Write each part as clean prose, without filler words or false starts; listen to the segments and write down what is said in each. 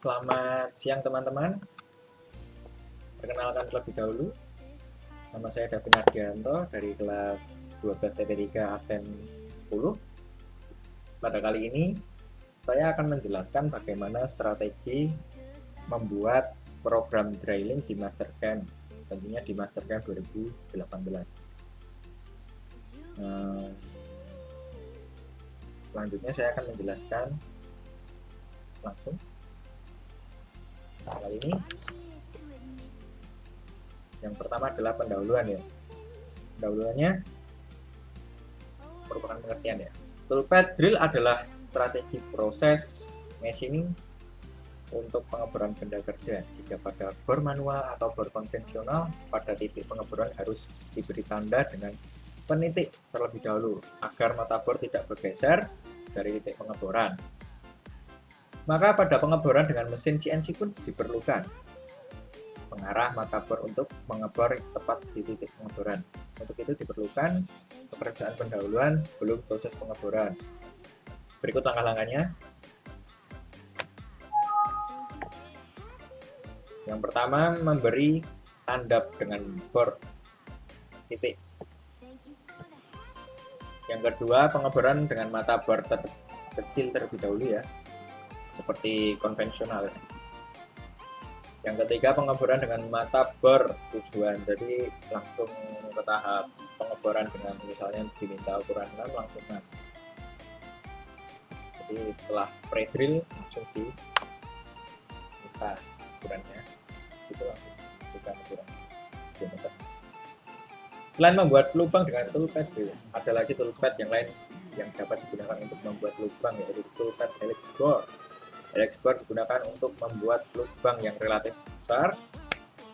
Selamat siang teman-teman. Perkenalkan terlebih dahulu, nama saya Davin Ardianto dari kelas 12 TP3 Advent 10. Pada kali ini, saya akan menjelaskan bagaimana strategi membuat program Drailing di Mastercam, tentunya di Mastercam 2018. Selanjutnya saya akan menjelaskan langsung. Kali ini yang pertama adalah pendahuluan ya. Pendahuluannya merupakan pengertian ya. Toolpad drill adalah strategi proses machining untuk pengeboran benda kerja. Jika pada bor manual atau bor konvensional, pada titik pengeboran harus diberi tanda dengan penitik terlebih dahulu agar mata bor tidak bergeser dari titik pengeboran. Maka pada pengeboran dengan mesin CNC pun diperlukan pengarah mata bor untuk mengebor tepat di titik pengeboran. Untuk itu diperlukan pekerjaan pendahuluan sebelum proses pengeboran. Berikut langkah-langkahnya. Yang pertama, memberi tanda dengan bor titik. Yang kedua, pengeboran dengan mata bor kecil terlebih dahulu ya, seperti konvensional. Yang ketiga, pengeboran dengan mata bor tujuan, jadi langsung ke tahap pengeboran dengan misalnya diminta ukuran 6 langsung 6. Jadi setelah pre-drill langsung diminta ukurannya, itu langsung bukan ukuran diameter. Selain membuat lubang dengan toolpad, ada lagi toolpad yang lain yang dapat digunakan untuk membuat lubang, yaitu toolpad helix bore. Helix bore digunakan untuk membuat lubang yang relatif besar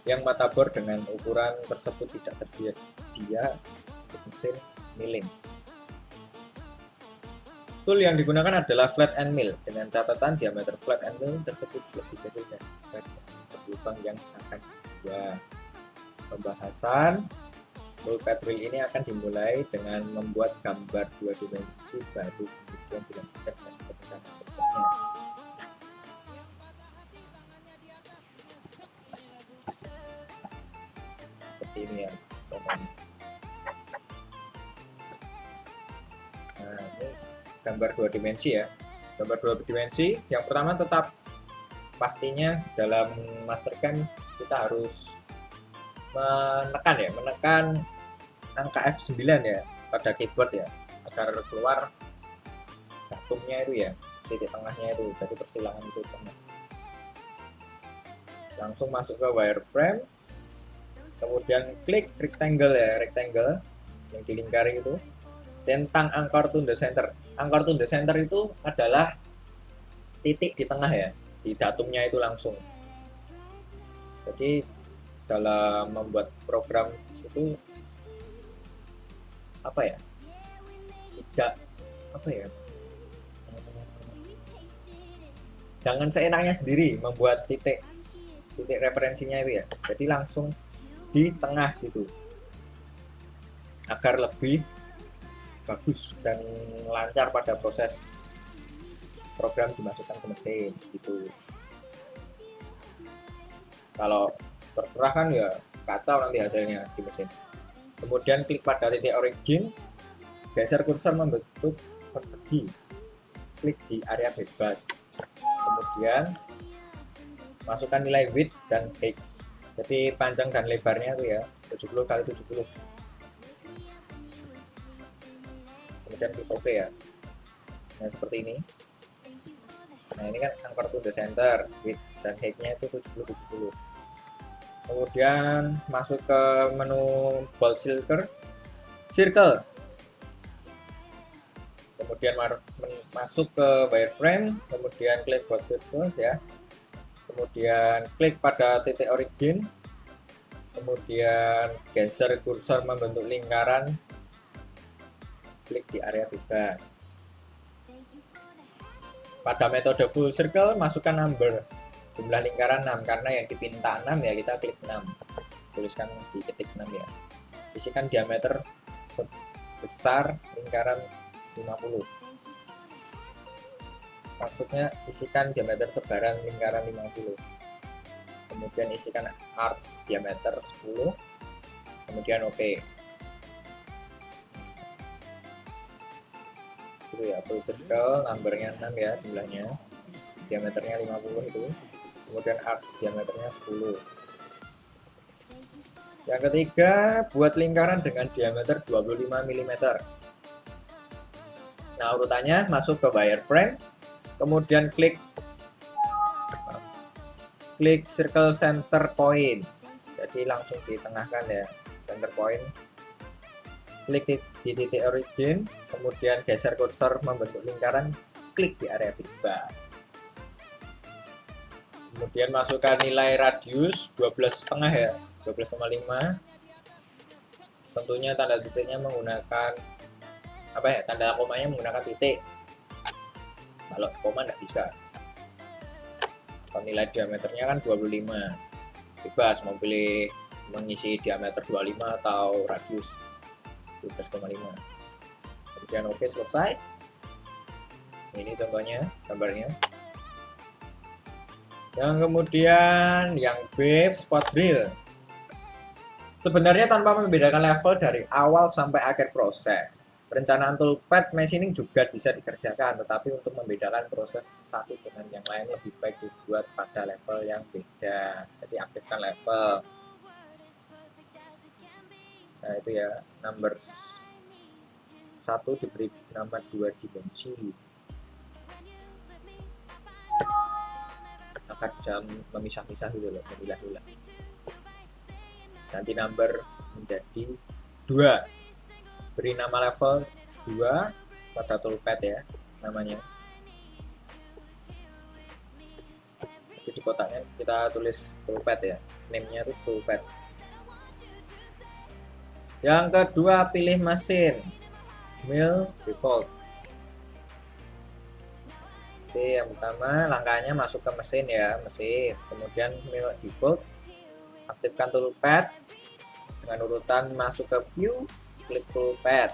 yang mata bor dengan ukuran tersebut tidak tersedia untuk mesin milling. Tool yang digunakan adalah flat end mill, dengan catatan diameter flat end mill tersebut lebih kecil dari lubang yang akan dibuat. Pembahasan toolpad drill ini akan dimulai dengan membuat gambar 2 dimensi, baru kemudian dilanjutkan dengan pemecahan berikutnya. Seperti ini ya contohnya. Nah, ini gambar 2 dimensi ya. Gambar 2 dimensi yang pertama tetap pastinya dalam Mastercam kita harus menekan angka F9 ya pada keyboard ya, agar keluar datumnya itu ya, titik tengahnya itu, jadi persilangan itu tengah. Langsung masuk ke wireframe, kemudian klik rectangle ya, rectangle yang dilingkari itu, tentang anchor to the center. Anchor to the center itu adalah titik di tengah ya, di datumnya itu langsung. Jadi dalam membuat program itu jangan seenaknya sendiri membuat titik referensinya itu ya, jadi langsung di tengah gitu agar lebih bagus dan lancar pada proses program dimasukkan ke mesin gitu. Kalau terserah kan ya kacau nanti hasilnya di mesin. Kemudian klik pada titik origin, geser kursor membentuk persegi, klik di area bebas, kemudian masukkan nilai width dan height, jadi panjang dan lebarnya itu ya 70 kali 70. Kemudian klik OK ya. Nah seperti ini. Nah ini kan anchor to the center, width dan height-nya itu 70-70. Kemudian masuk ke menu bold circle, kemudian masuk ke wireframe, kemudian klik bold circle ya, kemudian klik pada titik origin, kemudian geser kursor membentuk lingkaran, klik di area bebas. Pada metode full circle masukkan number, jumlah lingkaran 6, karena yang dipinta 6 ya kita klik 6, tuliskan di titik 6 ya. Isikan diameter sebesar lingkaran 50. maksudnya isikan diameter sebaran lingkaran 50, kemudian isikan arcs diameter 10, kemudian oke. Itu ya, full circle numbernya 6 ya jumlahnya, diameternya 50 itu, kemudian arcs diameternya 10. Yang ketiga, buat lingkaran dengan diameter 25 mm. Nah, urutannya masuk ke wireframe, kemudian klik circle center point. Jadi langsung ditengahkan ya, center point. Klik di titik origin, kemudian geser kursor membentuk lingkaran, klik di area bebas. Kemudian masukkan nilai radius 12,5 ya, 12,5. Tentunya tanda titiknya menggunakan apa ya, tanda komanya menggunakan titik. Kalau koma nggak bisa. Kalau nilai diameternya kan 25, bebas mau pilih mengisi diameter 25 atau radius 12,5. Kemudian oke, selesai. Ini contohnya gambarnya. Yang kemudian yang B, spot drill. Sebenarnya tanpa membedakan level dari awal sampai akhir proses, perencanaan toolpath machining juga bisa dikerjakan, tetapi untuk membedakan proses satu dengan yang lain lebih baik dibuat pada level yang beda. Jadi aktifkan level. Nah itu ya, number 1 diberi nama 2 dimensi. Akan bisa memisah-misah gitu loh, memilah-milah. Nanti number menjadi 2. Beri nama level 2 pada toolpath ya, namanya. Jadi di kotaknya kita tulis toolpath ya, name-nya itu toolpath. Yang kedua, pilih mesin, mill default. Oke, yang pertama langkahnya masuk ke mesin ya, mesin, kemudian mill default, aktifkan toolpath dengan urutan masuk ke view, klik toolpath,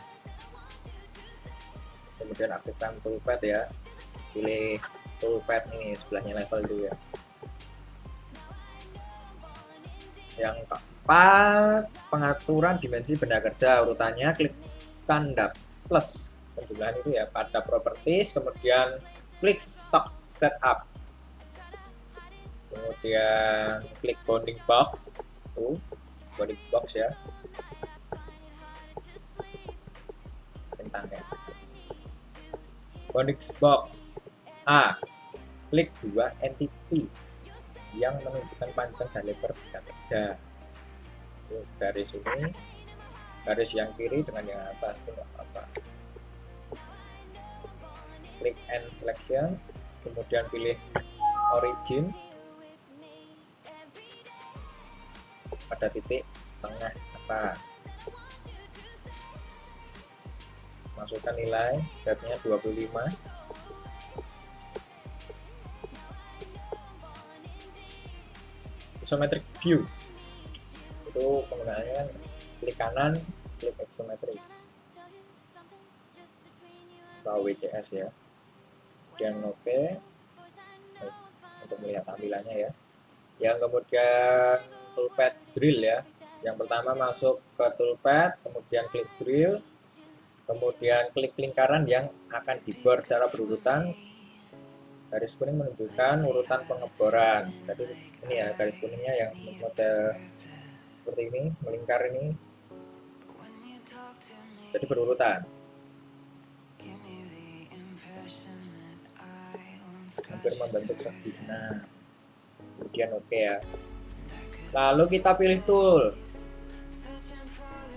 kemudian aktifkan toolpath ya, pilih toolpath ini sebelahnya level itu ya. Yang keempat, pengaturan dimensi benda kerja, urutannya klik tanda plus penjumlahan itu ya pada properties, kemudian klik stock setup, kemudian klik bounding box, bounding box ya, tentang ya, bounding box A, klik 2 entity yang menunjukkan panjang dan lebar benda kerja. Garis ini, garis yang kiri dengan yang atas itu nggak apa-apa. Klik and selection, kemudian pilih origin pada titik tengah atas, masukkan nilai depth-nya 25, isometric view itu penggunaannya klik kanan, klik isometric atau WCS ya, dan oke untuk melihat tampilannya ya. Yang kemudian toolpath drill ya, yang pertama masuk ke toolpath, kemudian klik drill, kemudian klik lingkaran yang akan dibor secara berurutan. Garis kuning menunjukkan urutan pengeboran. Jadi ini ya garis kuningnya yang model seperti ini, melingkar ini, jadi berurutan. Hampir membentuk segitiga. Kemudian oke ya. Lalu kita pilih tool,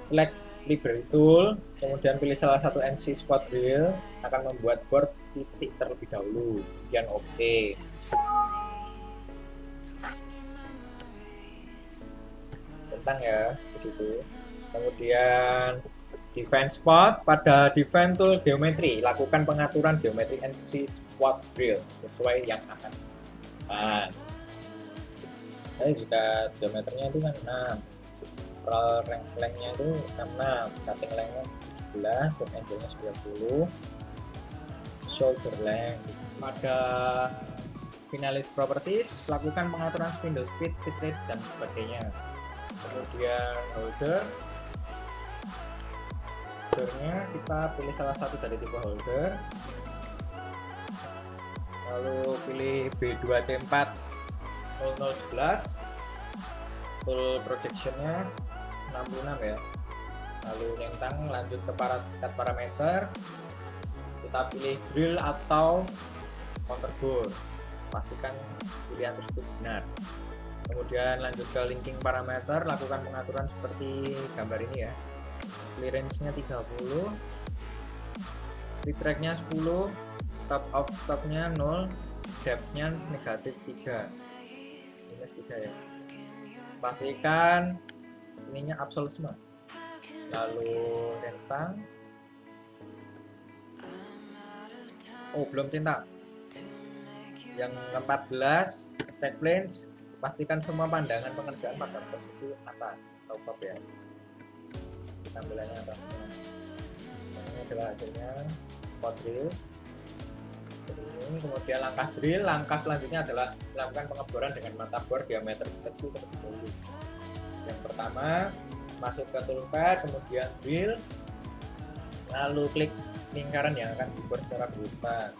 select library tool, kemudian pilih salah satu NC spot drill, akan membuat bor titik terlebih dahulu. Kemudian oke. Tentang ya di situ. Kemudian define spot, pada define tool geometri, lakukan pengaturan geometri NC spot drill sesuai yang akan dilakukan. Jadi jika geometernya itu kan 6, length-nya itu 66, cutting length-nya 17, dan angle-nya 90, shoulder length Pada finalis properties, lakukan pengaturan spindle speed, feed rate, dan sebagainya. Kemudian holdernya kita pilih salah satu dari tipe holder, lalu pilih B2C4 0011, full projectionnya 66 ya, lalu lintang, lanjut ke cut parameter, kita pilih drill atau counterbore, pastikan pilihan tersebut benar. Kemudian lanjut ke linking parameter, lakukan pengaturan seperti gambar ini ya, clearance-nya 30, retract-nya 10, top of stop-nya 0, depth-nya negatif 3, minus 3 ya, pastikan ininya absolute semua. Lalu rentang, belum centang. Yang 14 check planes, pastikan semua pandangan pengerjaan pada posisi atas atau top ya, tampilannya atasnya. Ini adalah hasilnya spot drill ini. Kemudian langkah selanjutnya adalah melakukan pengeboran dengan mata bor diameter kecil terlebih dahulu. Yang pertama, masuk ke toolpad, kemudian drill, lalu klik lingkaran yang akan dibor secara berurutan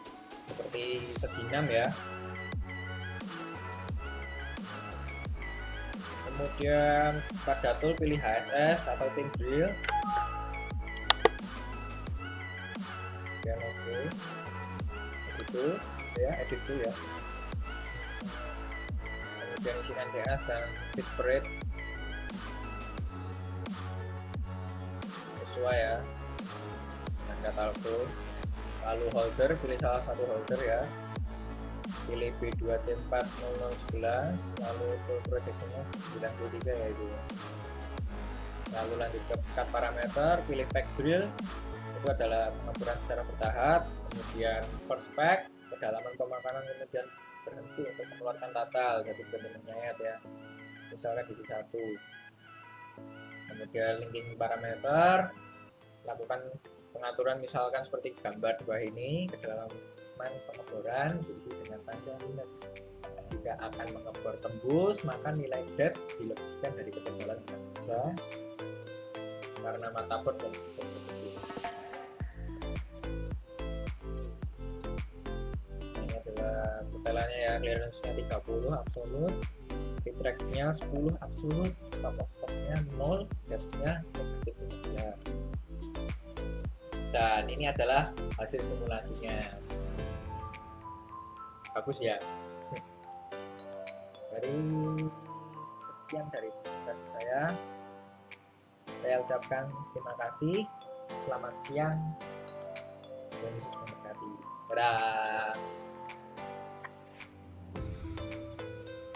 seperti segi 6 ya. Kemudian pada tool pilih HSS atau thin drill, dan oke, itu ya, edit tool ya. Kemudian isikan CS dan fit rate sesuai ya dengan katalog. Lalu holder, pilih salah satu holder ya, pilih B2C40011, lalu full projectionnya 93 ya itu. Lalu lanjut ke cut parameter, pilih pack drill, itu adalah pengeboran secara bertahap. Kemudian first pack, kedalaman pemakanan, kemudian berhenti untuk mengeluarkan total, jadi benar menyayat ya, misalnya di 1. Kemudian linking parameter, lakukan pengaturan misalkan seperti gambar di bawah ini, kedalaman pengeboran diisi dengan tanda minus. Jika akan mengebor tembus, maka nilai depth dilebihkan dari ketebalan saja karena mata bor dan ini adalah setelannya ya, clearance-nya 30 absolute, retract-nya 10 absolute, top of stop-nya 0, depth-nya negatif 3. Dan ini adalah hasil simulasinya. Bagus ya. Dari sekian dari presentasi saya ucapkan terima kasih, selamat siang, dan berkati. Dadah.